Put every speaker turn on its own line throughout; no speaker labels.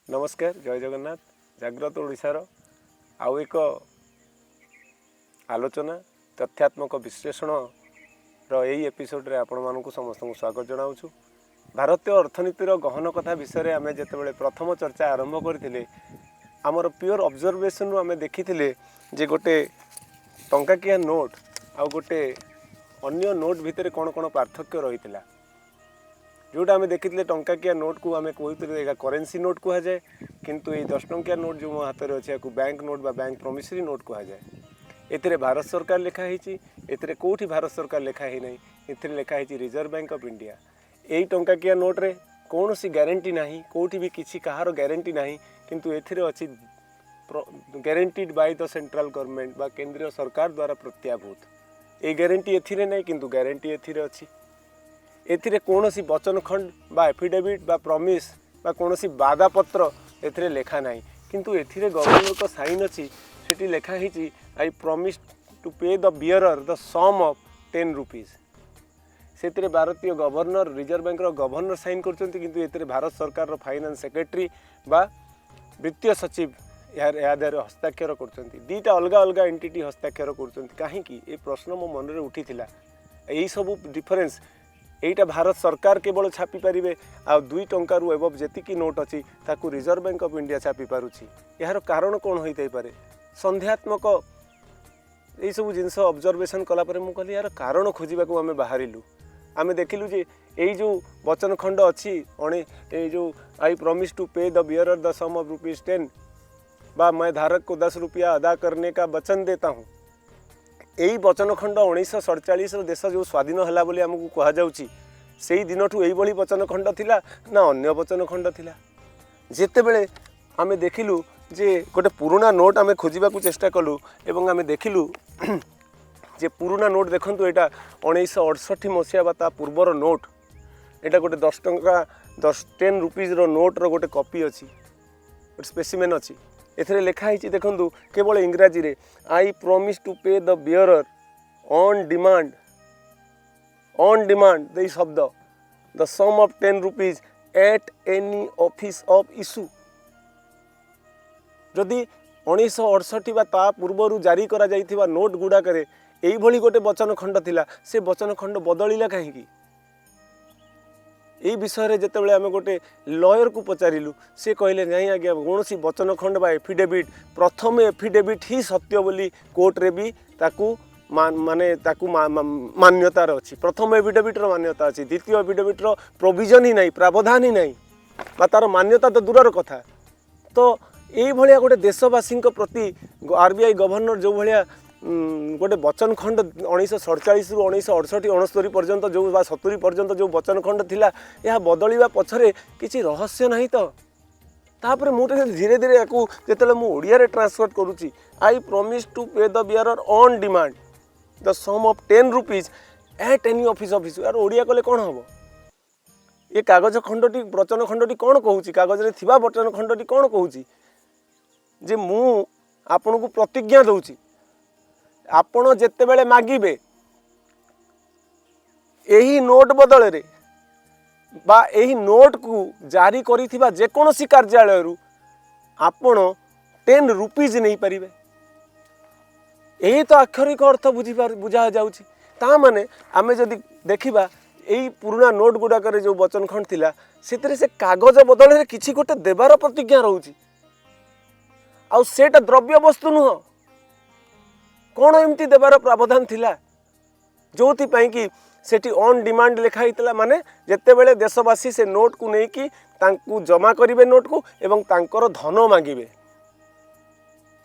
नमस्कार जय जगन्नाथ जाग्रत ओडिशार आउ एक आलोचना तथ्यात्मक विश्लेषण रही एपिसोड रे आपण मानक समस्त स्वागत जनाऊँ। भारतीय अर्थनीतिर गहन कथा विषय आम जिते प्रथम चर्चा आरंभ करते आमर प्योर ऑब्जर्वेशन रु आम देखी जे गोटे टंकाकिया नोट आउ गोटे अन्य नोट भितर कौन कौन पार्थक्य रही है। जोटा आम देखी टंकाकिया नोट को आम कहते करेन्सी नोट कह जाए, किंतु ये 10 टंकिया नोट जो मो हाथ में अच्छे या बैंक नोट बा बैंक प्रमिसरी नोट कह जाए। एथिरे भारत सरकार लिखाई एथिरे कोठी भारत सरकार लिखाई नहीं, एथिरे लिखाई रिजर्व बैंक ऑफ इंडिया। यही टंकाकिया नोट रे कौन सी गारंटी नहीं, कोठी भी किसी कहार गारंटी नहीं, किंतु एथिरे अच्छी guaranteed by the central government बा केंद्रीय सरकार द्वारा प्रत्याभूत। ये गारंटी एथिरे नहीं, किंतु गारंटी एथिरे अच्छी। एथिरे कौन सी वचन खंड बा एफिडेविट बा प्रमिस बा कौन सी वादा पत्र एथिरे लेखा नहीं, किंतु एथिरे गवर्नर को साइन अच्छी सेठी लेखा ही I promise to pay the bearer the sum of 10 rupees. से भारतीय governor reserve bank governor sign कर भारत सरकार फाइनेंस सेक्रेटरी बा वित्तीय सचिव यार हस्ताक्षर कर दीटा अलग अलग एंटिटी हस्ताक्षर कर कहीं ये प्रश्न मो मन में उठी यही सब डिफरेन्स एटा भारत सरकार केवल छापी पारे आ 2 टंका रु एबव जेतिकी नोट अच्छी ताकू रिजर्व बैंक ऑफ इंडिया छापी पारुछि। यार कारण कौन होई पारे संध्यात्मक यही सब जिनस ऑब्जर्वेशन कलापर मुझे कहली यार कारण खोजा आम बाहरिलु। आम देखिलु जे यही जो वचन खंड अच्छी जो I promise to pay the bearer the sum of ₹10 बा मैं धारक को 10 रुपया अदा करने का वचन देता हूँ। यही वचन खंड 1947 देश जो स्वाधीन है बोली आमको कहुच्छी से दिन ठू यही वचन खंड थिला ना अन्य वचन खंड थिला। जेते बेले आम देखिलु जे गोटे पुराना नोट आम खोजा चेष्टा कलु एवं आम देखिलु जे पुराना नोट देखंतु एटा 1968 मसीहा बा पूर्वर नोट एटा गोटे 10 टंका 10 रुपीज रो नोट रो गोटे कॉपी अच्छी गोटे स्पेसिमेन अच्छी। एथिरे लेखा ही देखंतु केवल इंग्राजी रे I promise to pay the bearer on demand दे शब्द the sum of 10 rupees at any office of issue. जदि 1968 बा ता पूर्वर जारी करा जाइथिबा नोट गुड़ाक यही भली गोटे वचन खंड थिला, से वचन खंड बदलिला कहीं यही विषय में जिते आम गोटे लॉयर को पचारू सी कहले नहीं आज्ञा कौन सी वचन खंड बा एफिडेविट प्रथम एफिडेविट ही सत्य बोली कोर्ट रे भी ताकू माने ताकू मान्यता अच्छी। प्रथम एफिडेविट मान्यता अच्छी, द्वितीय एफिडेविट प्रोविजन ही नहीं, प्रावधान ही नहीं बा तार मान्यता तो दूर कथा। तो यही भाया गोटे देशवासी प्रति आरबीआई गवर्नर जो भाया गोटे वचन खंड 1947 रु 1968 69 पर्यंत जो 70 पर्यंत जो वचन खंड थिला यह बदलिबा पछरे किछि रहस्य नहीं। तो तापर मुझे धीरे धीरे याकू जेतले मु ओडिया रे ट्रांसलेट करूची I promise to pay the bearer on demand the sum of 10 rupees at any office of issue. यार ओडिया कले कौन हम ये कागज खंडटी वचन खंडटी कौन कहूची कागज रे थिबा वचन खंडटी कौन कहूची जे मु आपन को प्रतिज्ञा दउची आपण जेते बेले मागिबे यही नोट बदल रे बा यही नोट को जारी करिथिबा जेकोसी कार्यालय रु आपण 10 रुपीज नहीं पारिबे। यही तो आक्षरिक अर्थ बुझा जाउची। ता माने आमे जदि देखिबा यही पुराना नोट गुड़ाक जो वचन खंड थिला सेतरे से कागज बदल रे किछि गोटे देबार प्रतिज्ञा रहउची आ सेटा द्रव्य वस्तु नुह कौन एमती देवार प्रावधान थिला जोथि पई कि सेठी ऑन डिमांड लिखा हितला माने जेते बेले देशवासी से नोट को नहीं कि तांकू जमा करिवे नोट को एवं तांकर धन मांगिबे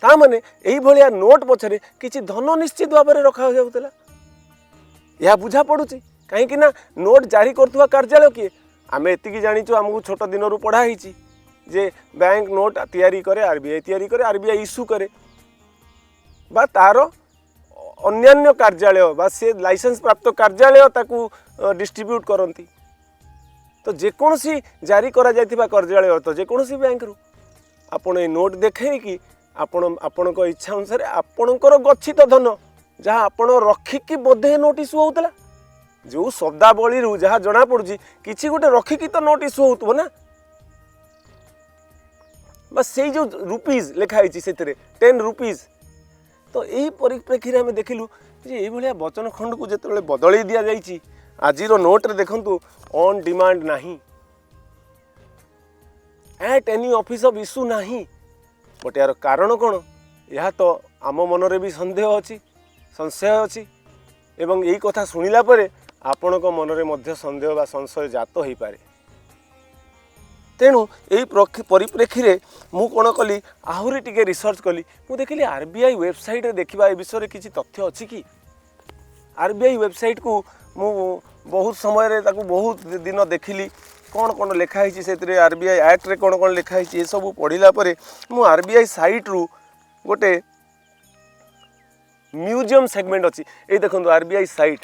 ता माने एही भलिया नोट पछरे किछि धन निश्चित भाव में रखा जाउतला। या बुझा पड़ुची कहीं कि ना नोट जारी करथुवा कार्यालय किए आमे एतिकी जानिछु हमहु छोट दिन रु पढ़ा हिची जे बैंक नोट तैयारी करे आरबीआई तैयारी करे आरबीआई इशू करे बा तार अन्यान्य कार्यालय बा से लाइसेंस प्राप्त कार्यालय ताकू डिस्ट्रीब्यूट करती। तो जेकोसी जारी करा जाइथिबा कार्यालय तो जेकोसी बैंक रु आपण ए नोट देखे कि आपण आपण इच्छा अनुसार आपणकर गच्छित धन जहाँ आपण रखिकी बोधे नोट इशू होउतला जो शब्दावली रु जहाँ जना पड़ुची किछि गोटे रखिकी तो नोट इशू होउतबो ना से जो रुपीज लिखाई से 10 रुपीज। तो यही परिप्रेक्षी आम देखिलु जे ये वचन खंड को जिते बदल दि जाइए आज नोट्रे देखु ऑन डिमांड नहीं, eight any office of issue नहीं। बट यार कारण कौन यह तो आम मनरे भी संदेह अच्छी, संशय अच्छी एवं यही कथा शुणिला परे आपण मनरे मध्य संदेह बा संशय जात हो पारे। तेणु यही परिप्रेक्षी में मु कौन कली आहरी टिके रिसर्च कली, मु देखिली आरबीआई वेबसाइट रे देखिबा ए विषय किसी तथ्य अच्छी कि आरबीआई वेबसाइट को मु बहुत समय रे ताकू बहुत दिन देखिली कौन कौन लिखाई से आरबीआई एक्ट रे कौन कौन लिखाई ये सब पढ़ला परे मु आरबीआई साइट रु गोटे म्यूजियम सेगमेंट अच्छी ये देखो आरबीआई साइट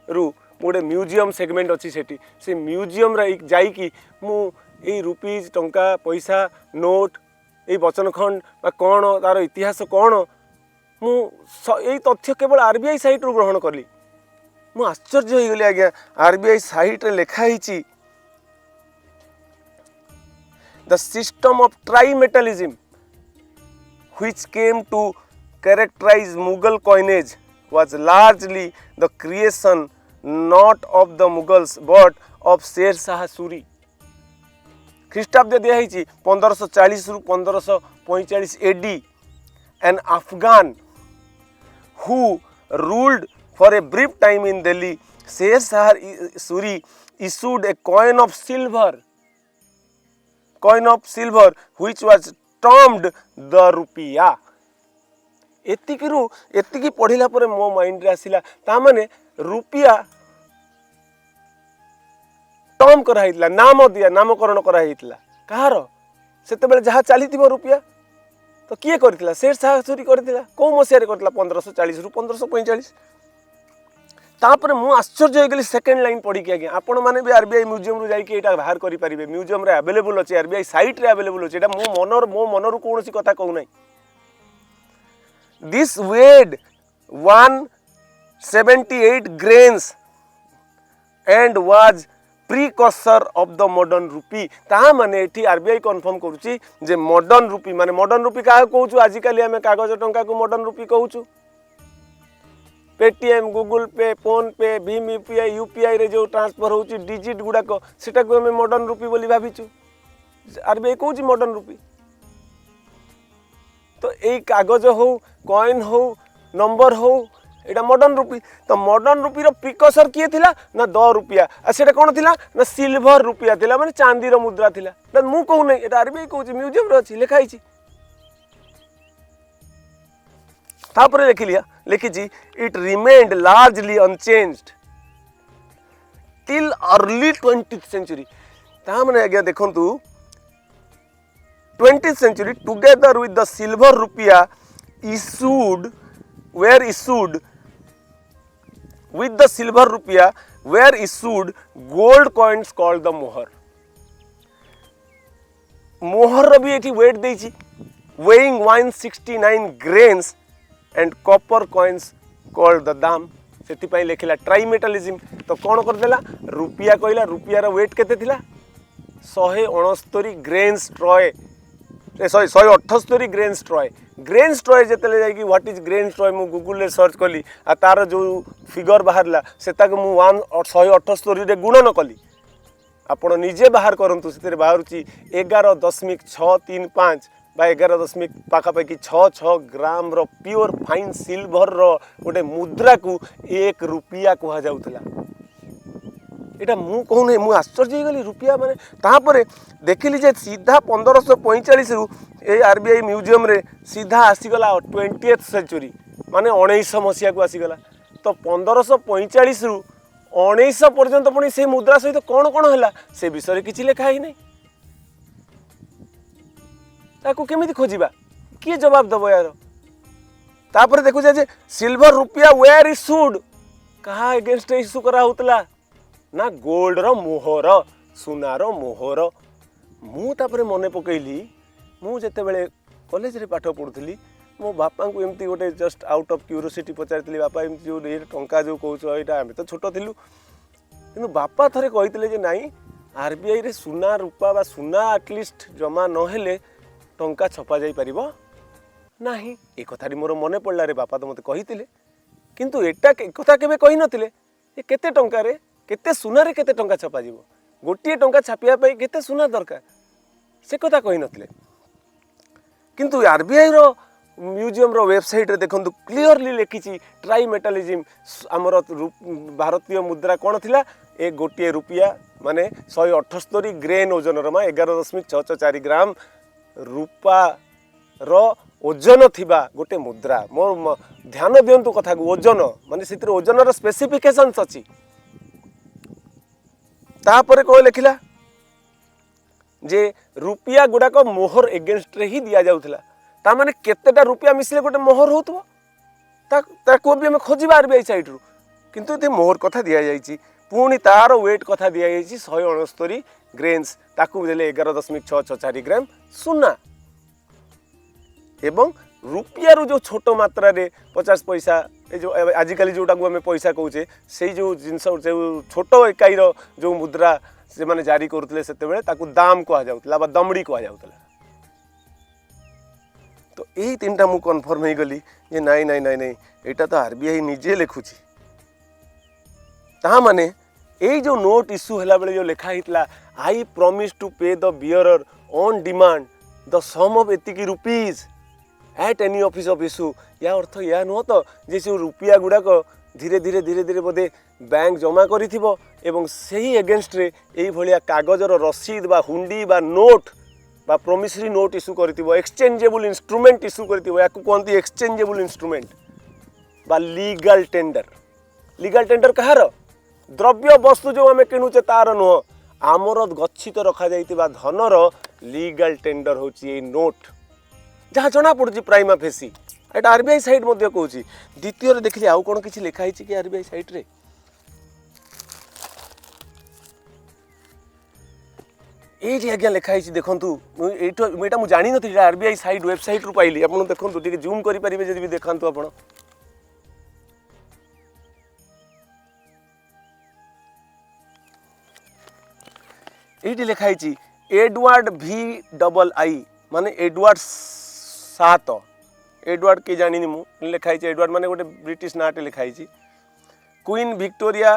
रु गोटे म्यूजियम सेगमेंट अच्छी से म्यूजियम रे जाइकी मु ये रुपीज टंका पैसा नोट ये वचन खंड कौन तार इतिहास कौन मु यही तथ्य केवल आरबीआई साइट रु ग्रहण कली। मु आश्चर्य हो गली आज्ञा आरबीआई साइट रे लिखाई the system of trimetallism which came to characterize Mughal coinage was largely the creation not of the Mughals but of Sher Shah Suri। ख्रीष्टाब्द दिखाई 1540 रु 1545 AD an Afghan who ruled for a brief time in Delhi, Sher Shah Suri issued a coin of silver which was termed the रुपया। एतिकी पढ़िला परे मो mind रे आसिला ता माने रुपया term कराइतला नामकरण कराइतला कहार सेते बेले जहा चलीथिबो रुपया तो किए करथिला शेर शाह सूरी करथिला को मसिया रे करथिला 1540 रु 1545। तापर मु आश्चर्य हो गली सेकंड लाइन पढ़ी के आगे आपण माने भी आरबीआई म्यूजियम रु जाई के एटा बाहर करि परिबे म्यूजियम रे अवेलेबल अछि आरबीआई साइट रे अवेलेबल अछि एटा मो मनर कोनोसी कथा कहू नै। This weighed 178 grains and was precursor of the modern rupee। ता माने एठी आरबीआई कंफर्म करूची जे मॉडर्न रूपी माने मॉडर्न रूपी का कहूछु आज काली हमें कागज टंका को मॉडर्न रूपी कहूछु। पेटीएम गूगल पे फोन पे भीम यूपीआई रे जो ट्रांसफर होची डिजिट गुड़ाक सेटा को हमें मॉडर्न रूपी बोली भाविचु आरबीआई कहूची मॉडर्न रूपी। तो यही कागज हो कॉइन हो नंबर हो एटा मॉडर्न रूपी। तो मॉडर्न रूपी रो प्रिकसर किए थिला ना 10 रुपया आ सेटा कोन थिला ना सिल्वर रुपया थिला माने चांदी रो मुद्रा थिला। ना मु कहू नै एटा आरबीआई कहूची म्यूजियम रे अछि लिखाई छी। तापर लिखी it remained largely unchanged till early 20th century। ता माने आज्ञा देखंतु 20th century together with the silver रुपया with the silver rupia were issued gold coins called the मोहर। मोहर भी एठी वेट देछि weighing 169 grains and copper coins called the दाम सेति पई लेखिला ट्राइमेटालिज्म। तो कौन कर देला रुपया कहला रुपया रो वेट केते थिला 169 grains troy sorry 178 grains troy. Grains troy जेतले जाई कि व्हाट इज ग्रेन्स ट्रॉय मु गूगल रे सर्च कली आ तार जो फिगर बाहरला सेता को मु 178 रे गुणन कली आपण निजे बाहर करंतु सेते बाहरुची 11.635 बा 11 पाखापाखि 6 ग्राम रो प्योर फाइन सिल्वर रो गोटे मुद्रा को 1 रुपया कहा जाउतला। एटा मु कहू नै मु आश्चर्य हो गली रुपया माने तापरे देखिली जे सीधा 1545 रु ए आरबीआई म्यूजियम रे सीधा आसीगला 20th century माने 1900 मसिया को आसीगला। तो 1545 रु 1900 पर्यंत पुणी से मुद्रा सहित कौन कौन है से विषय किसी लिखा ही नहीं। ताकू केमिति खोजिबा किए जवाब दबो यार। तापर देखु जे सिल्वर रुपया वेयर इशूड कहा अगेंस्ट इशू करा होतला ना गोल्ड रो मोहर सुनार मोहर। मु तापर मने पकईली मु जेते बेले कॉलेज रे पाठ पढुथली मो बापा को एमती गोटे जस्ट आउट ऑफ क्यूरियोसिटी पचारती बापा एमती जो टंका जो कौच यहाँ आम तो छोट थिलु कि बापा थे कहते जे नाई आरबीआई रे सुना रूपा बा सुना एटलिस्ट जमा नहेले टंका छपा जाई परिबो नाही। ए कथाटी मोर मने पड़ला रे बापा तो मते कहितिले, किंतु एटा कथा केबे कहि नथिले। ए केते टंका रे केते सुना रे केते टंका छपा जीवो, गोटे टंका छापिया पई केते सुना दरकार से कथा कहि नथिले। किंतु आरबीआई रो म्यूजियम रो वेबसाइट रे देखंतु क्लियरली लिखिछि ट्राई मेटालिज्म हमर भारतीय मुद्रा कोन थिला ए गोटे रुपया माने 178 ग्रेन ओजन रमा 11.664 ग्राम रूपा रो ओजन थिबा गोटे मुद्रा। मोर ध्यान दियंतु कथा को ओजन माने सितिर ओजन रो स्पेसिफिकेशंस अछि। तापरे को लिखिला जे रुपया गुड़ाक मोहर एगेन्स्ट रे ही दिया जाउथला। ता माने केतेटा रुपया मिसले गोटे मोहर होतबो ताको भी हम खोजिबा आरबीआई साइट रु, किंतु ते मोहर कथा दिया जाइछि। पुणी तार वेट कथा दिया जाइछि 169 ग्रेन्स, ताकू देले 11.664 ग्राम सुना। एवं रुपया रो जो छोट मात्रा रे 50 पैसा ए जो आजिकली जोटा को हमें पैसा कहूचे से जो जिनस जो छोट इकाई रो जो मुद्रा से माने जारी करथले सेते बेले ताकू दाम कहा जाउतला बा दमड़ी कहा जाउतला। तो यही तीनटा मु कन्फर्म हो गली जे नाई नाई नाई नाई एटा तो आरबीआई निजे लिखुची। ता माने ए जो नोट इश्यू हला बेले जो लिखा हितला I promise to pay the bearer on demand the sum of एतिकी rupees at any office of issue, या अर्थ या नुह तो जे से रुपया गुड़ाक धीरे धीरे धीरे धीरे बोधे बैंक जमा करिथिबो एवं सही एगेन्स्ट रे एई भलिया कागजर रसीद बा हुंडी बा नोट बा प्रोमिसरी नोट इश्यू करथिबो, एक्सचेंजेबल इंस्ट्रूमेंट इश्यू करथिबो। याकू कोनती एक्सचेंजेबल इंस्ट्रूमेंट बा लीगल टेंडर। लीगल टेंडर कहार द्रव्य वस्तु जो आम किणुचे तार नुह आमर गच्छित रखा जाइतिबा धनर लीगल टेंडर होची नोट जहाँ जना पड़ुची प्राइमा फेसी। एटा आरबीआई साइट मध्य कहूची। द्वितीय देखिले आउ कोन किछि लिखा हिची कि आरबीआई साइट रे ए जे आज्ञा लिखा हिची देखंतु एटा मु जानि नथि आरबीआई साइट वेबसाइट रु पाइली। आपण देखंतु टिके जूम करि परिबे जदि भी देखंतु आपण एटी लिखा हिची एडवर्ड वी डबल आई माने एडवर्ड 7 एडवर्ड के जानी मु लिखाई एडवर्ड माने गोटे ब्रिटिश नाटे लिखाई queen Victoria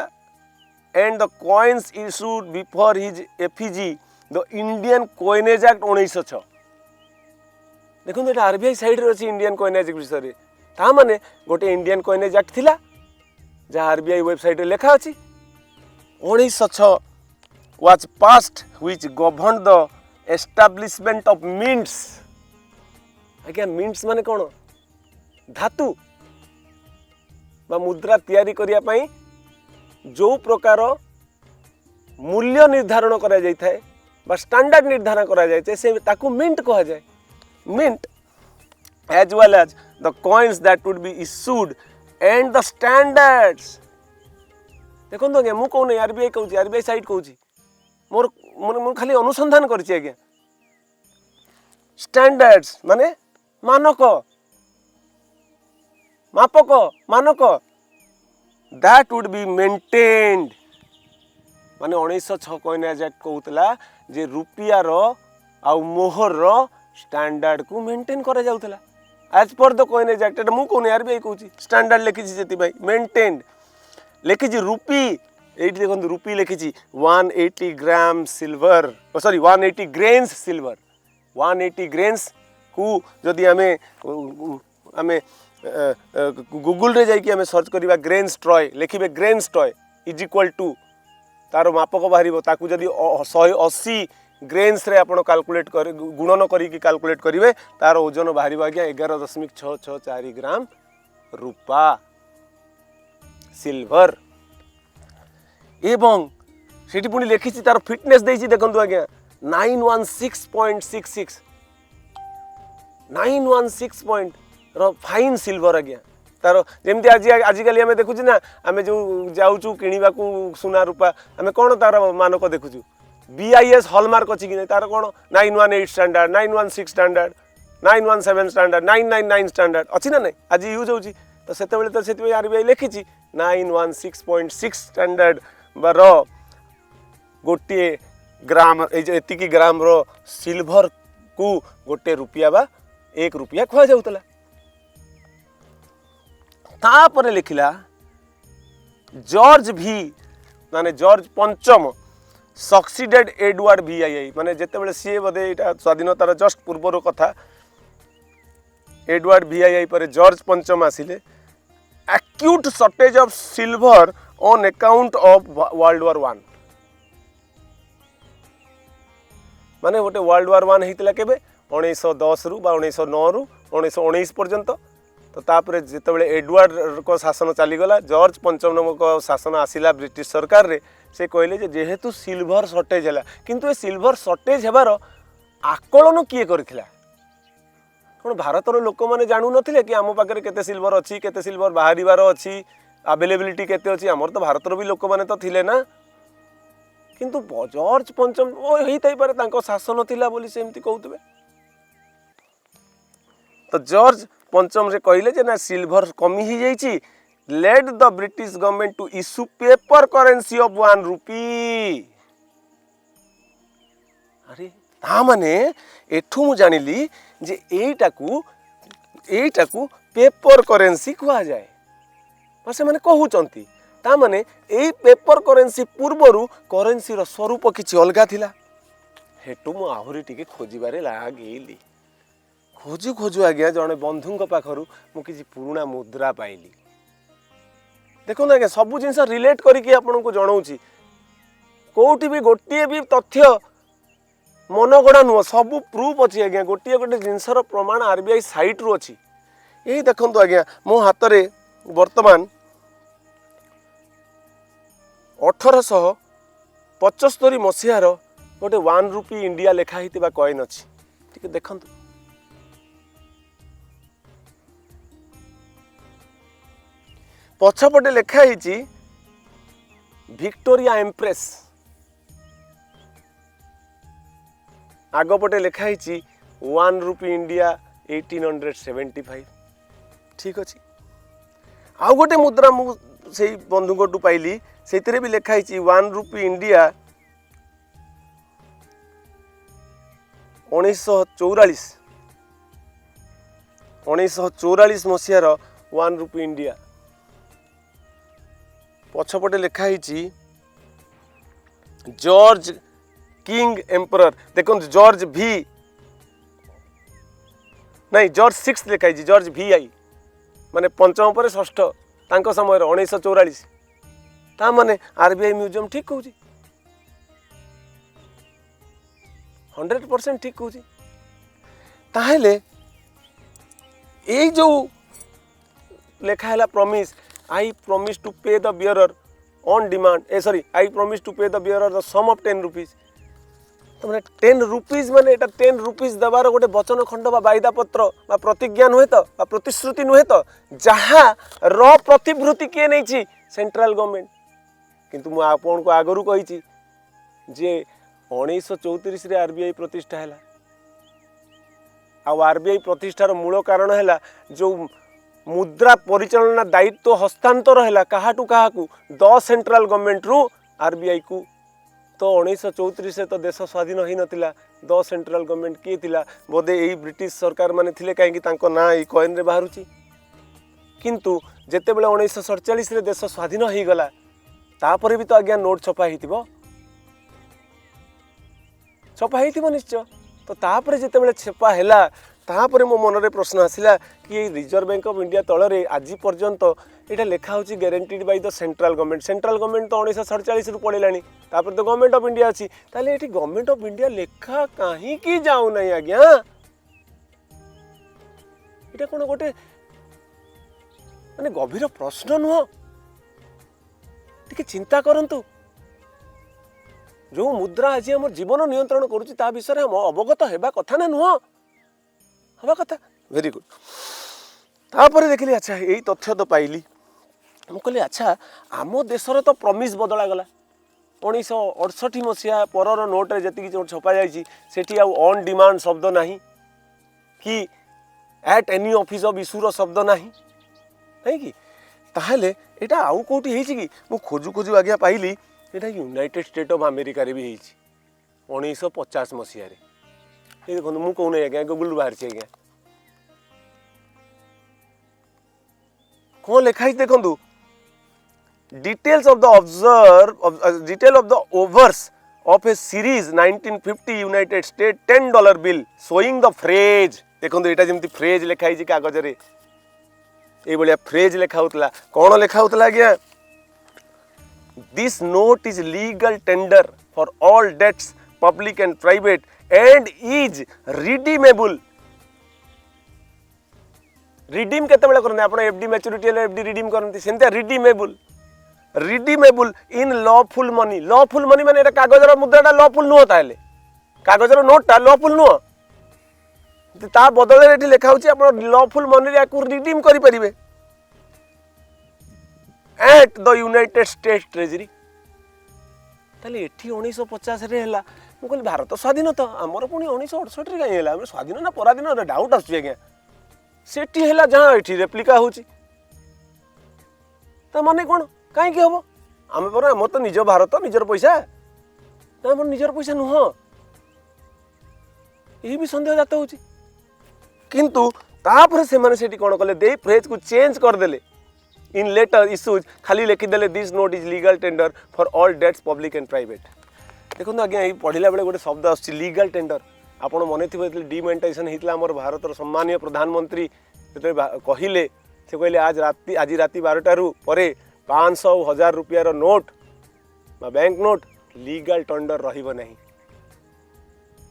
and the coins issued before his effigy the Indian coinage act 1906। देखो ये आरबीआई साइड रे अछि इंडियन कॉइनेज एक्ट विषय ता माने गोटे इंडियन कॉइनेज एक्ट थिला जहाँ आरबीआई वेबसाइट रे लिखा अछि 1906 was passed which governed the establishment of mints। आज्ञा मिंट्स माने कौन धातु बा मुद्रा तैयारी करिया पई जो प्रकार मूल्य निर्धारण करा जाय थाए बा स्टैंडर्ड निर्धारण करा जाय से ताकू मिंट कहा जाए। Mint as well as the coins that would be issued and the standards. देखो तो मु कहूँ आरबीआई कहूँ आरबीआई साइट कहूँ मोर मोर खाली अनुसंधान करछि आज्ञा। स्टैंडर्ड्स माने मानक मापक मानक दैट वुड बी मेंटेन्ड माने 1906 कॉइनेज एक्ट कहउतला जे रुपया रो आउ मोहर रो स्टैंडर्ड को मेंटेन करा जाउतला as per the coinage act. एटा मु कोने आरबीआई कहउची स्टैंडर्ड लिखिछि जेति भाई मेंटेन्ड लिखिछि रुपी एठी देखंतु रुपी लिखिछि 180 gram silver sorry 180 grains silver 180 grains को जदि आमे गूगल रे जाइए आम सर्च करवा ग्रेन स्ट्रॉय लिखे ग्रेन स्ट्रॉय इज इक्वल टू तार मापक बाहर ताकू जदि 180 ग्रेन्स रे आपण कैलकुलेट कर गुणन करिकी कैलकुलेट करेंगे तार ओजन बाहर आज्ञा 11.664 ग्राम रूपा सिल्वर। एवं सेठी पुणी लिखी तार फिटनेस देछि देखंतु आज्ञा 916.66 916 पॉइंट रो फाइन सिल्वर आज्ञा तार जमती आज आजिकल आम देखुँ ना आम जो जाऊँ किणवा सुना रूपा आम कौन तार मानक देखुँ BIS हॉलमार्क अच्छी कि तार कौन 918 स्टैंडर्ड 916 स्टैंडर्ड 917 स्टैंडर्ड 999 स्टैंडर्ड अच्छी ना नहीं आज यूज होची तो सेतेबेले तो सेति आरबीआई लिखी 916.6 स्टैंडर्ड रो गोटे ग्राम एतिकी ग्राम रो सिल्वर को गोटे रुपया बा 1 रुपया खुआ जाउतला। तापर लिखिला जॉर्ज भी माने जॉर्ज पंचम सक्सीडेड एडवर्ड VII माने जेतेबेले सी बोधे यहाँ स्वाधीनतार जस्ट पूर्वर कथा एडवर्ड VII पर जॉर्ज पंचम आसिले acute shortage of silver on account of world war 1 माने गोटे वर्ल्ड वॉर 1 होता केबे 1910 रु 1909 रु 1919 पर्यंत। तो तापर जितेबाला एडवर्ड को शासन चलीगला जॉर्ज पंचम को शासन आसिला ब्रिटिश सरकार रे से कहले जेहेतु सिल्वर शॉर्टेज है किंतु ए सिल्वर शॉर्टेज हेबार आकलन किए करथिला कौन भारतर लोक मैंने जानू नथिले कि आम पाखे केते सिल्वर अच्छी केते सिल्वर बाहर अच्छी अवेलेबिलिटी केते अच्छी आमर तो भारतर भी लोक मैंने तो थिले ना किंतु जॉर्ज पंचम होई पारे तांको शासन थिला बोली से एमती कहउतबे। तो जॉर्ज पंचम रे कहले जे ना सिल्वर कमी ही जाइछि let the British government to issue paper currency of 1 rupee. अरे ता माने एठू मु जानिली जे एटाकू पेपर करेंसी कुआ जाए से माने कहउचंती ता माने एई पेपर करेंसी पूर्वरु करेंसी रो स्वरूप किछि अलगा थिला। हेटू मु आहुरी टिके खोजिबारे लागेली खोजु खोजु आज्ञा जड़े बंधु पाखर मुझे पुराणा मुद्रा पाइली। देखो आज्ञा सबू जिन रिलेट करके आपन को जनाऊँगी कौटी भी गोटे भी तथ्य मनगढ़ा नुह सबू प्रूफ अच्छी आज्ञा गोटे गोटे जिनसर प्रमाण RBI साइट रु अच्छी। यही देखो आज्ञा मो हाथ में वर्तमान 1875 मसीहार गोटे 1 रुपी इंडिया लेखाही कॉइन अच्छी टिके देखु पछपटे लिखाई विक्टोरिया एम्प्रेस आगपटे लिखाई 1 रुपी इंडिया 1875 ठीक अच्छे। आउ गोटे मुद्रा मुझे बंधुकटू पाइली से भी लिखाई 1 रुपी इंडिया 1944 मसीहार 1 रुपी इंडिया पछपटे लिखाई जॉर्ज किंग एम्परर देखो जॉर्ज भी नहीं जॉर्ज 6 लिखाई जॉर्ज VI माने पंचम पर षष्ठ तांको समय 1944 ता माने RBI म्यूजियम ठीक कहूँ 100% ठीक कहूँ। ताहेले ए जो लेखा है promise I promise to pay the bearer on demand I promise to pay the bearer the sum of 10 rupees. तो मैंने 10 रुपीज माने एटा 10 रुपीज देवार गोटे वचन खंड बा वायदा पत्र बा प्रतिज्ञा नुहे तो बा प्रतिश्रुति नुहे तो जहाँ र प्रतिभूति किए नहीं सेंट्रल गवर्नमेंट किंतु मु आपन को आगरू कही जे 1934 रे RBI प्रतिष्ठा है RBI प्रतिष्ठार मूल कारण है जो मुद्रा परिचालना दायित्व हस्तांतर है काहाटू काहाकू द सेंट्रल गवर्नमेंट रु RBI को। तो 1934 से तो देश स्वाधीन ही नथिला द सेंट्रल गवर्नमेंट किए थिला बोधे यही ब्रिटिश सरकार माने थिले कहीं तांको ना ई कॉइन रे बाहरुची किंतु जेते बेले 1947 रे देश स्वाधीन हो गला तापर भी तो आज्ञा नोट छपा हिथिबो निश्चय। तो तापर जेते बेले छपा हैला तापर मो मन रे प्रश्न आसिला कि रिजर्व बैंक ऑफ इंडिया तल रे आज पर्यंत यहाँ लिखा हो guaranteed by the central government तो 1947 रु पड़ेलानी तापर तो गवर्नमेंट ऑफ इंडिया अच्छी ताले ये गवर्नमेंट ऑफ इंडिया लेखा कहीं की जाऊ नहीं आज्ञा ये कौन गोटे माने गभीर प्रश्न नुह टिके चिंता करंतु जो मुद्रा आज आम जीवन नियंत्रण करुच्ची ता विषय हम अवगत हेबा कथा ना नुह हवा कथा वेरी गुड। तापर देखिली अच्छा यही तथ्य तो पाइली मुझे कहली अच्छा आम देशर तो प्रमिस बदला गला 1968 मसीहा परर नोट रे जति छपा जाइए सेठी आउ ऑन डिमांड शब्द नहीं कि eight any office of issuer शब्द नहीं है कि ताहले एटा आउ कोठी हेछि कि मु खोजु खोजु आज्ञा पाइली एटा यूनाइटेड स्टेट ऑफ अमेरिका रे भी हेछि 1950 मसीहा रे ये देखो मु कहूँ आज्ञा गूगल बाहर आज्ञा कौन लिखाई देखु details of the detail of the overs of a series 1950 United States $10 bill showing the phrase देखो यहाँ जमी फ्रेज लिखाई कागज रे ये भाया फ्रेज लिखा होता कौन लिखा होता आज्ञा this note is legal tender for all debts public and private and is redeemable redeem केते करते आप एफडी मैच्योरिटी एफडी रिडीम करते सेमती रिडीमेबल इन लॉफुल मनी माने एटा कागजर मुद्राटा लॉफुल नुह ताले कागजर नोटटा लॉफुल नुह ता बदल ये लिखा होची आपण लॉफुल मनी रे याकू रिडीम करि परिबे at the United States treasury ताले एठी 1950 रे हला मु कहली भारत स्वाधीन तो हमर पुनी 1968 रे काई हला हम स्वाधीन ना पराधीन डाउट आछी आज्ञा सेठी हला जहां एठी रेप्लिका होची ता माने कोन कहीं हम आम पर आम तो निज भारत निजर पैसा ना आम निजर पैसा नुह ये भी सन्देह जात हो किंतु तापर से माने सेठी कोन कले दे फ्रेज को चेंज कर देले इन लेटर इश्यूज खाली लिखिदेले this note is legal tender for all debts public and private देखो आज्ञा ये पढ़ला बेले गोटे शब्द आस लीगल टेंडर आपड़ मन थी डिमोनेटाइजेशन होता आम भारत सम्मानीय प्रधानमंत्री जो कहले से कहले आज राति 12 पर 500,000 रुपया note bank note legal tender रहिबो नहीं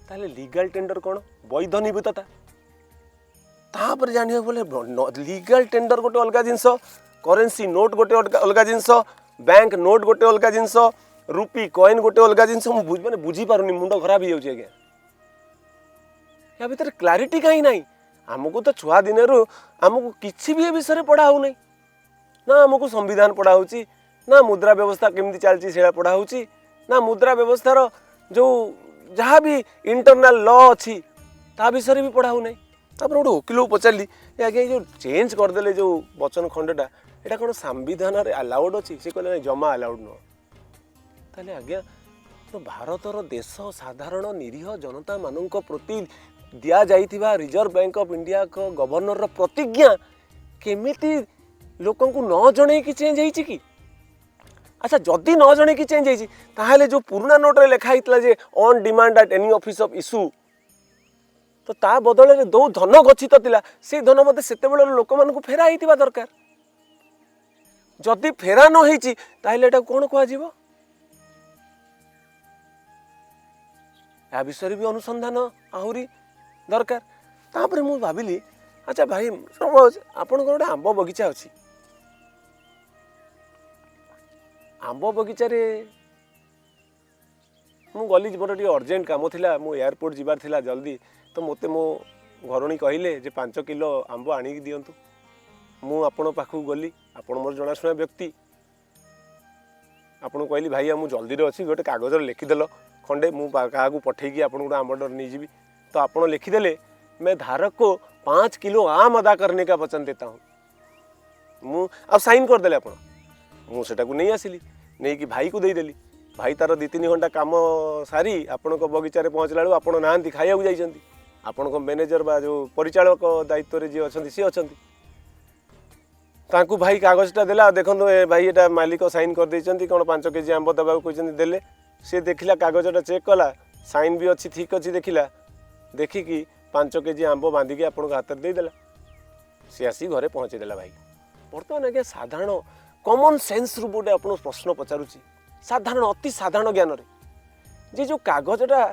ताले लीगल टेंडर कौन वैध निबद्धता तापर जानियो बोले लीगल टेंडर गोटे अलग जिनस करेन्सी नोट गोटे अलग जिनस बैंक नोट गोटे अलग जिनस रुपी कॉइन गोटे अलग जिनस माने बुझी पारुनी मुंड खराब हो जाउछि आज्ञा या भीतर क्लारिटी कहीं नहीं आमको तो छुआ दिन आमको किसी भी विषय पढ़ा हो नहीं ना आमको संविधान पढ़ा होची ना मुद्रा व्यवस्था केमती चलती से पढ़ा होची ना मुद्रा व्यवस्थार जो जहाँ भी इंटरनल लॉ अच्छी ता विषय भी पढ़ा हो नहीं तापर गोटे वकिल को पचारि आज्ञा जो चेंज करदे जो वचन खंडटा यहाँ कौन संविधान अलाउड अच्छी से कहले जमा अलाउड नुह ताले आज्ञा तो भारतर देश साधारण निरीह जनता मान प्रति दिया जाइथिबा रिजर्व बैंक ऑफ इंडिया को गवर्नर प्रतिज्ञा केमिति लोकों को न जणे कि चेंज होइछि कि अच्छा जदि न जणे कि चेंज होइछि ताहाले जो पुराना नोट रे लिखा हितला जे on demand at any office of issue तो ता बदल रे दो धन गच्छित थिला से धन मते सेते बेले लोक मान को फेरा हितिबा दरकार जदि फेरा न होइछि ताहाले एटा कोन कहआ जीवो आ विषय भी अनुसंधान आहुरी दरकार तापर मु भाबिली अच्छा भाई समझ आपन गोटे आंब बगीचा अच्छी आंब बगीचा रे मु गली मोर टे अर्जेंट काम थिला मु एयरपोर्ट जीवार थिला जल्दी तो मते मो घरणी कहले जे 5 किलो आंब आनी दियंतु मु आपण पाखु गली आपण मोर जनाशुना व्यक्ति आपण कहली भाई मु जल्दी रे अछि गोटे कागज रे लिखिदेल खंडे मु का पठेकी आपण गोटे आंब डर नहीं जीवी तो आपण लिखिदेले मैं धारक को 5 किलो आम अदा करने का वचन देता हूँ मु अब साइन करदे आप मुझे नहीं आसिली नहीं कि भाई को देदेली भाई तार 2-3 घंटा काम सारी आपण बगीचार पहुँचला बेलू आप ना खाइबा जाइछंती आपण मैनेजर बा जो परिचालक दायित्व रे जी अच्छी सी अच्छा ताकू भाई कागजटा देला देखो भाई एटा मालिक साइन कर देइछंती कौन 5 केजी आंब दबा कहते देले सी देखला कागजटा चेक कला साइन भी अच्छी ठीक अच्छी देखला देखिकी 5 केजी आंब बांधिकी आपको हाथ में देदेला सी आसी घरे पहुँचेदेला भाई बर्तमान आज्ञा साधारण कॉमन सेंस रू गोटे आप प्रश्न पचारुची साधारण अति साधारण ज्ञान रे जे जो कागजटा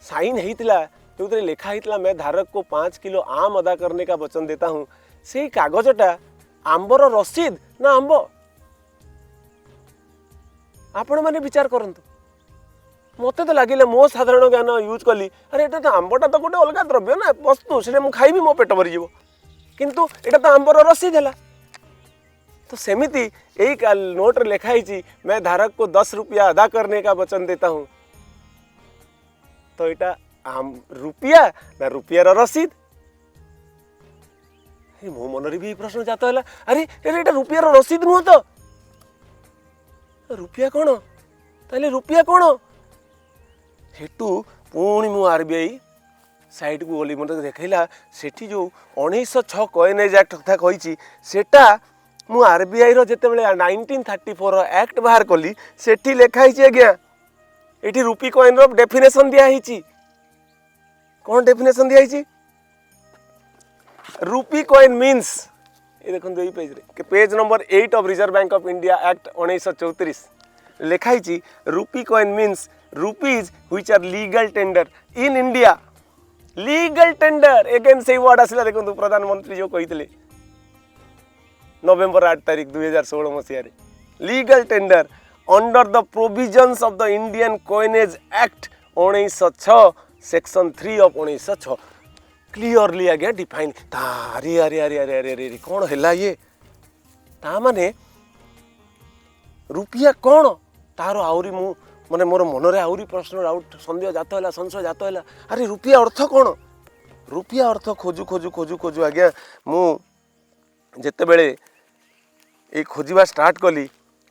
साइन होता जो लिखा होता मैं धारक को 5 किलो आम अदा करने का वचन देता हूँ से कागजटा आंबर रसीद ना आंब आपण मैंने विचार करंतु मत तो लगे मो साधारण ज्ञान यूज कली अरे एटा तो आंबटा तो गोटे अलग द्रव्य ना वस्तु से खाइबी मो पेट भरी किंतु एटा तो आंबर रसीद है तो सेमिति यही नोट रे लिखाई मैं धारक को 10 रुपया अदा करने का वचन देता हूँ तो यहाँ रुपया ना रुपयार रसीद मो मन भी प्रश्न जात है अरे ये रुपयार रसीद नुह तो रुपया कौन ताले रुपया कौन हेतु पुणी मु आरबीआई साइड को गली मत देखला सेठी जो 1906 कॉइनेज एक्ट कथा कही सेटा मु आरबीआई रो जेते बेले 1934 एक्ट बाहर कली सेठी लिखाई आज्ञा ये रुपी कॉइन रो डेफिनेशन दिखाई कौन डेफिनेशन दिखाई रुपी कॉइन मीन्स ये देखो पेज रे page number 8 of reserve bank of India act 1934 लिखाई rupee coin means rupees which are legal tender in India legal tender again से वर्ड आसला देखो प्रधानमंत्री जो कही नवेम्बर 8 तारीख 2016 मसीह legal tender under the provisions of the Indian coinage act 1906 section 3 of 1906 clearly आज्ञा डिफाइन अरे अरे अरे अरे अरे अरे कौन है ये ता माने रुपया कौन तार आहरी मु माने मोर मनरे आहरी प्रश्न आउट संदेह जात है संशय जात है अरे रुपया अर्थ कौन रुपया अर्थ खोजु खोजु खोजु खोजु आज्ञा मु जेते बेले ये खोजा स्टार्ट कली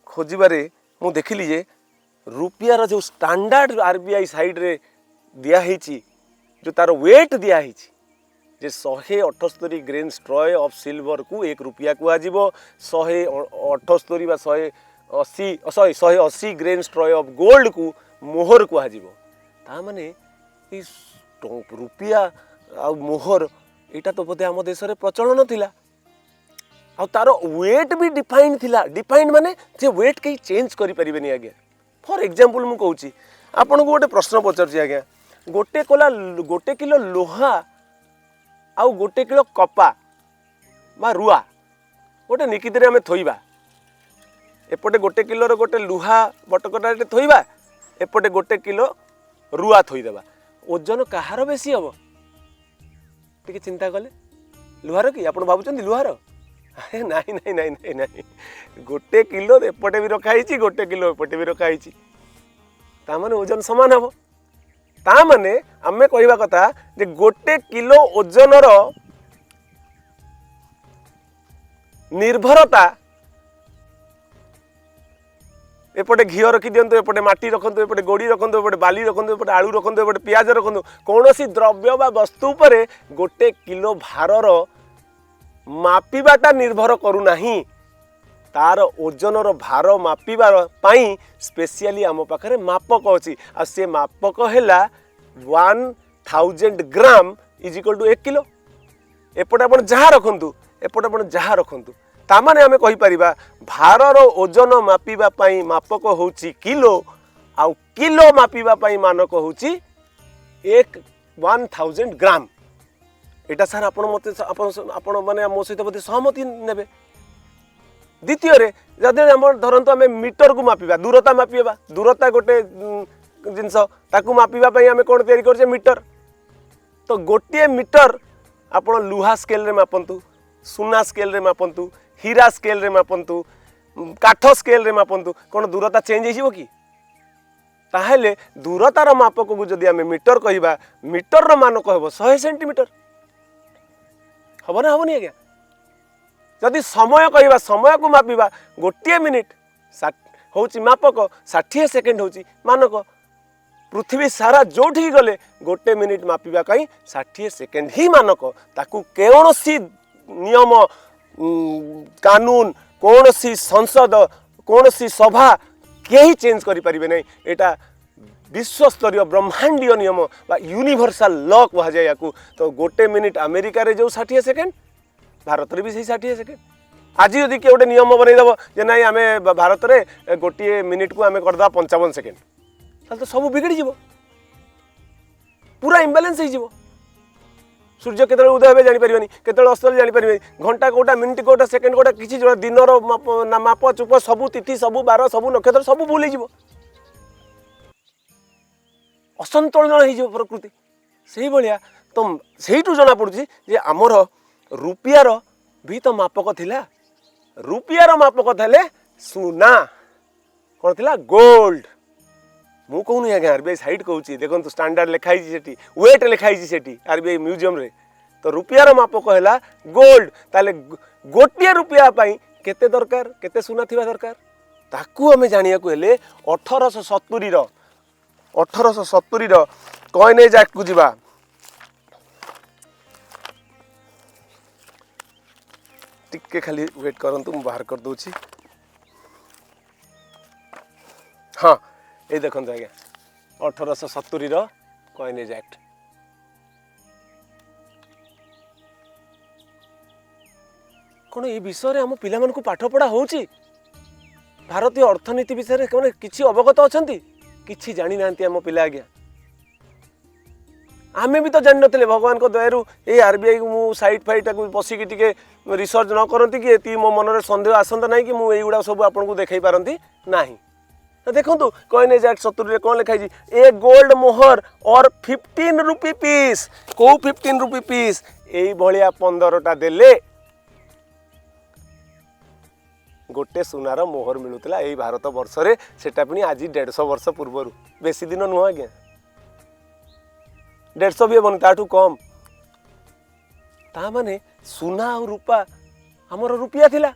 खोजबारे मु देखिली जे रुपयार जो स्टैंडर्ड आरबीआई साइड रे दियाही जो तार वेट दियाही जे 178 ग्रेन स्ट्रॉय ऑफ सिल्वर को 1 रुपया कहुव 178 बा 180 ग्रेन स्ट्रॉय ऑफ गोल्ड को मोहर कहुव माने रुपया आ मोहर यहाँ तो बोधे आम देश में प्रचलन थिला आ तार वेट भी डिफाइन थिला डिफाइन माने जे वेट कहीं चेंज करि परिबेनी आज्ञा फॉर एग्जांपल मु कहूची आपन को गोटे प्रश्न पचारची आज्ञा गोटे किलो लोहा आ गोटे किलो कपा बा रुआ गोटे निकितरे आमे थोइबा एपटे गोटे किलो रो गोटे लुहा बटकटाटे थोइबा एपटे गोटे किलो रुआ थोइदेबा ओजन कहार बेसी हम टिके चिंता कले लुहार कि आप भावुं लुहार अरे नाई नाई नाई नाई नाई गोटे किलो एपटे भी रखाई गोटे किलो एपटे भी रखाई तामाने ओजन सामान हम तामाने आमे कहवा कथा जे गोटे किलो ओजन रो निर्भरता एपटे घी रखी दिंतु एपटे माटी रखु एपटे गोड़ी रखु एपटे बाली रखु एपटे आलू रखु एपटे पियाज रखु कौन सी द्रव्य बा वस्तु पर गोटे किलो भारर मापिबाटा निर्भर करूना तार ओजन भार मापिबार पाई स्पेशली आम पाखे मापक अच्छी आ से मापक है 1000 gram is equal to 1 kilo एपटे आप जहाँ रखु एपटे आप जहाँ रखु तामाने आमे कहि परिबा भारर ओजन मापिबा पाई मापक होउची किलो आउ किलो मापिबा पाई मानक होउची 1000 ग्राम एटा सर आपण मते आपण माने मो सहित बोधे सहमति नेबे द्वितीय रे जदि हम धरंतु आमे मीटर को मापिबा दूरता मापिबा दूरता गोटे जिंस ताकू मापिबा पाई आमे कोन तयारी करछे मीटर तो गोटे मीटर आपण लुहा स्केल रे मापंतु सुना स्केल रे मापंतु हीरा स्केल रे मापंतु काठ स्केल रे मापंतु कौन दूरता चेंज हो कि ताहेले दूरतार मापक को जदि आमे मीटर कहिबा मीटर रो मानक हेबो 100 सेंटीमीटर हबो ना हबो नि आज्ञा जदि समय कहिबा समय को मापिबा गोटे मिनिट होउची मापक 60 सेकेंड होउची मानक पृथ्वी सारा जोठी गले गोटे मिनिट मापिबा कहीं 60 सेकेंड ही मानक ताकू कौनसी नियम कानून कौन सी संसद कौन सी सभा कहीं चेंज करि परिबे नहीं एटा विश्वस्तरीय ब्रह्मांडीय नियम बा यूनिवर्सल लॉ कह जाए या तो गोटे मिनिट अमेरिका रे जो 60 सेकेंड भारत रे भी सही 60 सेकेंड आज यदि किए गोटे नियम बनईदेव जे ना आम भारत में गोटे मिनिट को आम करदा 55 सेकेंड तो सब बिगड़ी जीव पूरा इम्बालांस हो सूर्य केतले उदय हे जानीपारे केतले अस्त जानीपारे घंटा कोटा मिनिट कोटा सेकेंड कोटा किसी दिन माप चुप सबू तिथि सबू बार सबू नक्षत्र सब भूल हो असंतुलन हो प्रकृति से भाया तो से जना पड़ी जे आमर रुपयार भी तो मापक थिला रुपयार मापक थे सुना कौन थिला गोल्ड मु कहूनी आज्ञा आरबीआई साइट कहूँ देखो स्टैंडर्ड लिखाई वेट लिखाई से आरबीआई म्यूजियम रे तो रुपयार मापक है गोल्ड ताले गोटे रुपया केते दरकार केते सुना थिबा दरकार ताकू हमें जानिया को हेले 1870 1870 कॉइन एज एक्ट को जीवा। टिके खाली वेट करंतु मु बाहर कर दूची। हाँ ये देखो आज्ञा 1870 कॉइन एज एक्ट। कौन ये विषय आम पिला मानकु पाठ पढ़ा होची? भारतीय अर्थनीति विषय कौन किसी अवगत अछंती? किसी जानी नांती आम पिला आज्ञा। आमे भी तो जान नथिले भगवान को दयारु ए आरबीआई मु साइट फाइट को बसिकी टिके रिसर्च न करंती कि एती मो मन रे संदेह आसंता नाही कि मु एगुडा सब आपन को देखाई पारंती नाही। देखो कॉइन एज एक्ट 70 रे कौन लिखाई ए गोल्ड मोहर और 15 रुपी पीस। को 15 रुपी पीस एई भलिया 15टा देले गोटे सुनार मोहर मिलूला यही भारत वर्ष रे। सेटा पुनी आज 150 वर्ष पूर्व बेसी दिन नुह आज्ञा। 150 भी हेबन ताठू कम। ता माने सुना और रूपा हमर रुपिया थिला।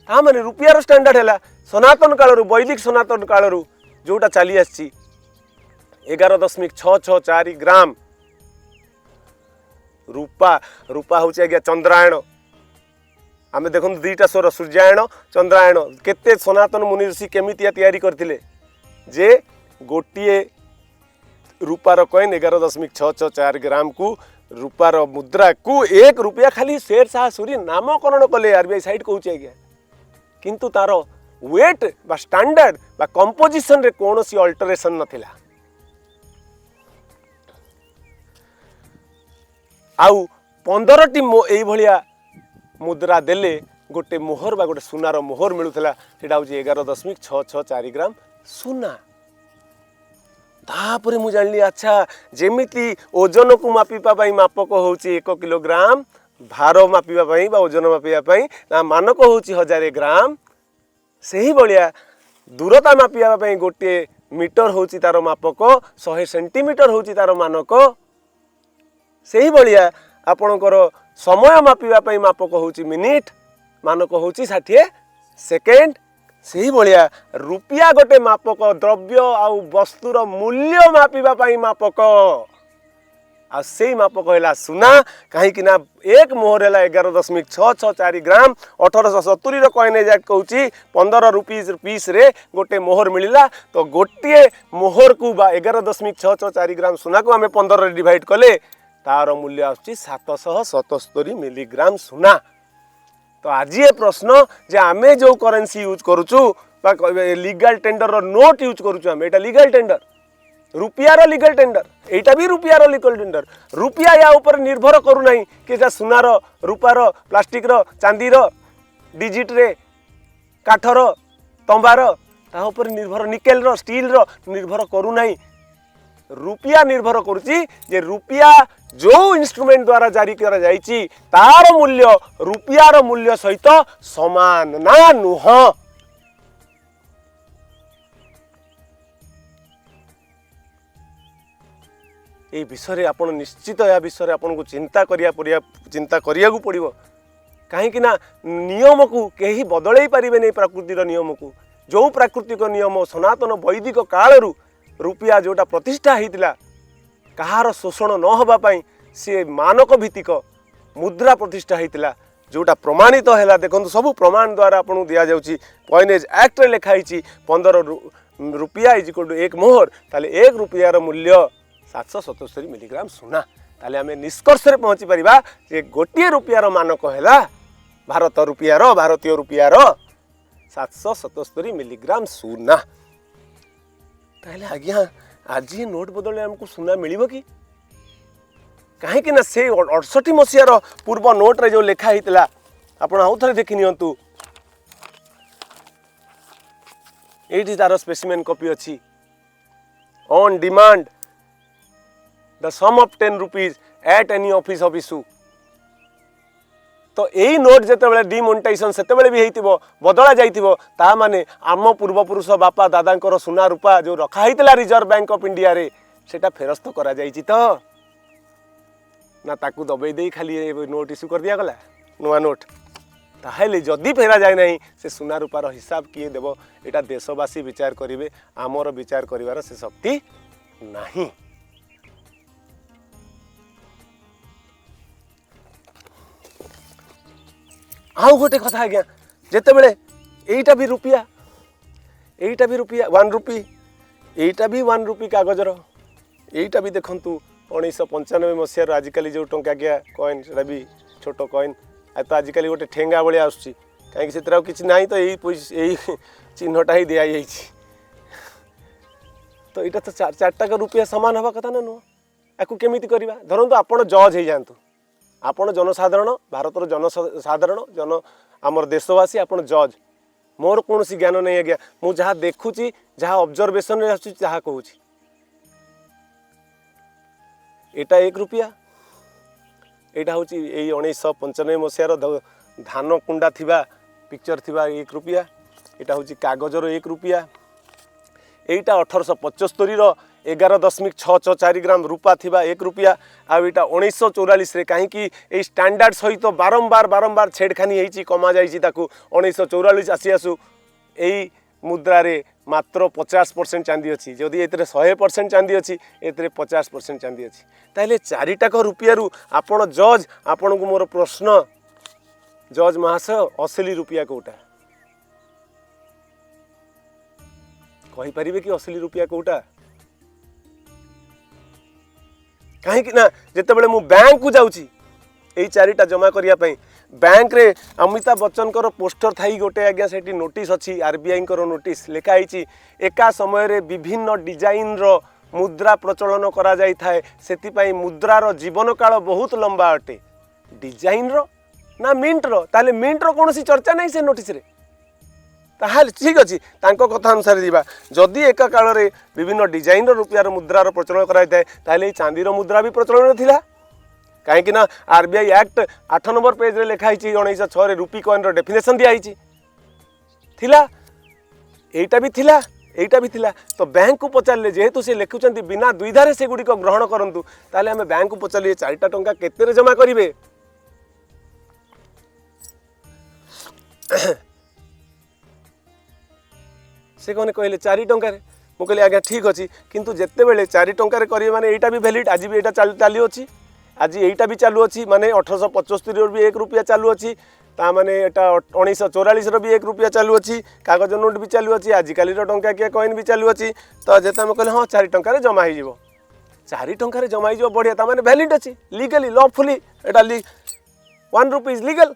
ता माने रुपियार स्टैंडर्ड हैला सनातन कालरू वैदिक सनातन कालरू जोटा चली आसी 11.664 ग्राम रूपा। रूपा हूँ आज्ञा चंद्रायण। आमे देखो दुईटा स्वर सूर्यायण चंद्रायण केते सनातन मुनि ऋषि केमितिया तैयारी करथिले जे गोटिए रूपार कॉइन 11.664 ग्राम को रूपार मुद्रा को 1 रुपया खाली शेर शाह सूरी नामकरण कले आरबीआई साइट कहूँ आज्ञा। किंतु तार वेट बा स्टैंडर्ड बा कंपोजिशन रे कोनोसी अल्टरेशन नथिला। आउ 15टी एई भलिया मुद्रा देले गोटे मोहर बा गोटे सुनार मोहर मिलूला। सेटा हूँ 11.664 ग्राम सुना। तापर मु जान ली अच्छा जेमिति ओजन को मापिबा पई मापक होउची 1 किलोग्राम भार मापिबा पई बा ओजन मापिबा पई ना मानक होउची 1000 ग्राम। सही बलिया दूरता मापिबा पई गोटे मीटर होउची तार मापक 100 सेंटीमीटर होउची तार मानक। सही बलिया आपणकर समय मापिबा पई मापक होउची मिनिट मानक होउची 60 सेकेंड। सही भलिया रुपिया गोटे मापक द्रव्य आउ वस्तुर मूल्य मापिबा पई मापक आ सेई मापक हैला सुना। कहीं कि ना एक मोहर हैला 11.664 ग्राम 1870 रो कॉइन एज एक्ट कहूची 15 रुपीस पीस रे गोटे मोहर मिलिला। तो गोटे मोहर को बा 11.664 ग्राम सुना को आमे 15 रे डिवाइड कले तार मूल्य आछी 777 मिलीग्राम सुना। तो आज ये प्रश्न जे आमे जो करेन्सी यूज करूचु बा लीगल टेंडर रो नोट यूज करूचु आमे एटा लीगल टेंडर रुपिया रो लीगल टेंडर एटा भी रुपिया रो लीगल टेंडर। रुपिया या ऊपर निर्भर करू नाही कि जा सुनार रूपार प्लास्टिक रो चांदी रो डिजिट रे काठर तंबार ता ऊपर निर्भर निकेल रो स्टील रो निर्भर करू नाही। रुपिया निर्भर करुची जे रुपिया जो इंस्ट्रूमेंट द्वारा जारी करा जाइची तार मूल्य रुपियार मूल्य सहित समान ना नुह। ए विषय आपण निश्चित या विषय आपण को चिंता करिया पड़िबो। कहीं ना नियम को केही बदलई पारिबे नहीं। प्रकृतिर नियम को जो प्राकृतिक नियम सनातन वैदिक कालरू रुपिया जोटा प्रतिष्ठा होता कहार शोषण न होबा पई से मानक भित्तिक मुद्रा प्रतिष्ठा होता जोटा प्रमाणित है। देखो सब प्रमाण द्वारा आपको दि जाऊँगी कॉइनेज एक्ट रे लिखाई 15 रुपया इज इक्वल टू 1 मोहर ताले 1 रुपयार मूल्य 777 मिलीग्राम सुना। ताले आमे निष्कर्ष रे पहुँची परिबा जे गोटे रुपयार मानक है भारतीय रुपयार 777 मिलीग्राम सुना। ताले आज्ञा आज ये नोट बदले हमको सुना मिलिबो कि कहीं ना से 68 मसीहार पूर्व नोट रे जो लेखा होता आप आउ थे देखी नियंतु। ये तार स्पेसिमेन कॉपी अच्छी on demand the sum of 10 rupees at any office of issue. तो यही नोट जिते डिमोनेटाइजेशन से भी हो बदला जाइथिबो ता माने आम पूर्वपुरुष बापा दादा सुना रूपा जो रखा होता रिजर्व बैंक ऑफ इंडिया रे सेटा फेरस्त करा जाइछि तो ना ताकू दबे दे खाली नोट इश्यू कर दिया गला नुआ नोट। ताहले जदि फेरा जाए नहीं से सुना रूपार हिसाब किए देव एटा देशवासी विचार करेंगे आमर विचार करिवार से शक्ति नहीं। आउ गोटे कथा आज्ञा जिते बड़े यहीटा भी रुपया 1 रुपी, यहीटा भी 1 रुपी कागजर, यहीटा भी देखूँ 1995 मसीहार आजिकल जो टंका किया कॉइन से भी छोट कॉइन तो आजिकल गोटे ठेंगा भाई आसूँ कहीं से किसी ना तो यही चिन्हटा ही दिखाई तो यहाँ तो 4 रुपया सामान हवा कथा ना नुह या केमी करवा धरतु आपड़ जज हो जातु आपण जनसाधारण भारतर जनसाधारण आमर देशवासी आपण जज मोर कौन ज्ञान नहीं आज्ञा मुझे जहाँ देखुची जहाँ ऑब्जर्वेशन जहाँ कहूँ एटा 1 रुपया यहाँ हूँ 1995 मसीहार धान कुंडा थिबा पिक्चर थिबा 1 रुपया यहाँ हूँ कागजर 1 रुपया यहीटा 1875 11.664 ग्राम रूपा थिबा 1 रुपया आईटा 1944 रे कहीं स्टैंडर्ड सहित बारंबार छेड़खानी होती कमा जाइए 1944 आसी आसू यही मुद्रा रे मात्र 50% चांदी अच्छी जदि ए 100% चांदी अच्छी ए 50% चांदी अच्छी ताहले 4टाक रुपया आपण जज आपण को मोर प्रश्न जज महाशय असली रुपया कोटा कही पारिबे कि असली रुपया कोटा कहीं ना जिते बड़े मु बैंक को जाऊँगी यही 4टा जमा करने बैंक रे अमिताभ बच्चन कर पोस्टर थाई गोटे आज्ञा से नोटिस अच्छी आरबीआई कर नोटिस लिखाई एका समय रे विभिन्न डिजाइन रो मुद्रा प्रचलन करा जाई थाए सेतिपाई मुद्रार जीवन काल बहुत लंबा अटे डिजाइन रो ना मिंट रो ताले मिंट रो कौन सी चर्चा नहीं से नोटिस रे ताहले ठीक अच्छी कथा अनुसार जीवा जदि एका काल रे विभिन्न डिजाइन रुपयार मुद्रार प्रचलन कराई थाए ताहले चांदीर मुद्रा भी प्रचलन थिला कहीं ना आरबीआई एक्ट 8 नंबर पेज रे लिखाई 1906 रे रुपी कॉइन रो डेफिनेशन दिखाई थिला एटा भी थिला तो बैंक को पचारे जेहेतु से लिखुंट बिना द्विधारे से गुड़िक ग्रहण करूँ ताले आम बैंक को पचारे 4टा टंका केते जमा करेंगे से कौन कहले 4 टंकार मुझे कहली आज्ञा ठीक अच्छी किंतु जिते बड़े 4 टंकार करेंगे माने एटा भी वैलिड आज भी एटा चालू अच्छी आज यहीटा भी चालू अच्छी माने 1875 भी 1 रुपया चालू अच्छी ता माने एटा 1944 भी 1 रुपया चालू अच्छी कागज नोट भी चालू अच्छी आजिकल टंका किया कॉइन भी चालू अच्छी तो जिते आम कहले हाँ 4 टंकार जमा हो 4 टंकार जमा हो बढ़िया ता माने वैलिड अच्छी लीगली लॉफुली एटा 1 रुपीज लीगल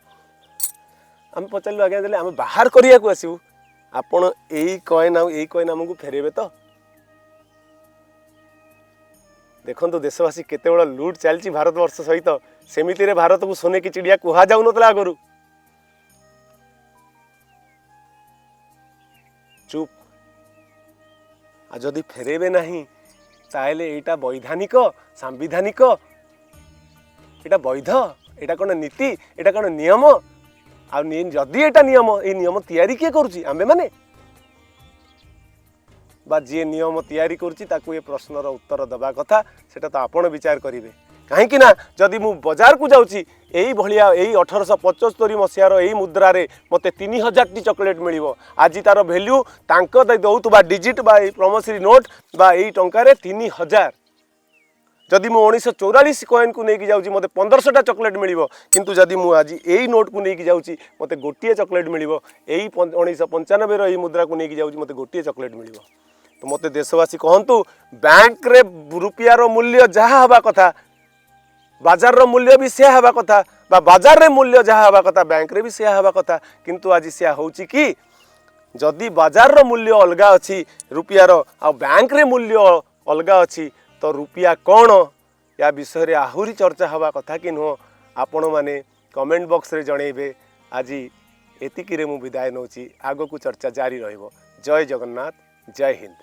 आम पचारू आज्ञा देले आम बाहर करिया को आसू आपण यही कॉइन आमको फेरेबे तो देखो देशवासी केते बड़ा लुट चलती भारतवर्ष सहित सेमिति रे भारत को सोने की चिड़िया कुहा जाऊ नतला आगु चुप आ जदि फेरेबे नहीं ताहले एटा वैधानिक सांविधानिक एटा वैध एटा कौन नीति एटा कौन नियम जदि एटा नियम ये नियम तैयारी किए करुची आंबे माने बा जी नियम तैयारी करुची ताकू ये प्रश्नर उत्तर दबा कथा सेटा तो आपण विचार करेंगे कहीं ना जदि मु बाजार को जाऊँगी यही भाया यही 1875 मसीहार यही मुद्रा रे मते 3000 टी चॉकलेट मिलिबो आज तार वैल्यू तांको दउतबा डिजिट बा प्रमोसरी नोट बा यही टंका 3000 जदि मु 1944 कॉइन को लेकिन जाऊँगी मत 1500टा चॉकलेट मिलिबो किंतु जदि मु आज यही नोट को लेकिन जाऊँगी मत गोटे चॉकलेट मिलिबो यही 1995 यही मुद्रा को लेकिन जाऊँगी मत गोटे चॉकलेट मिलिबो तो मत देशवासी कहतु बैंक रे रुपयार मूल्य जहाँ हवा कथा बाजार रो मूल्य भी से हवा कथा बा बाजार रे मूल्य जहाँ हवा कथा बैंक रे भी से हवा कथा किंतु आज से होची कि जदि बाजार रो मूल्य अलगा अच्छी रुपयार आ बैंक रे मूल्य अलगा अच्छी तो रुपया कौन या विषय रे आहुरी चर्चा हवा कथा कि नुह आपण माने कमेंट बॉक्स रे जणेबे आज एतिकी रे मु विदाय नौची आगो को चर्चा जारी रहिबो जय जगन्नाथ जय हिंद।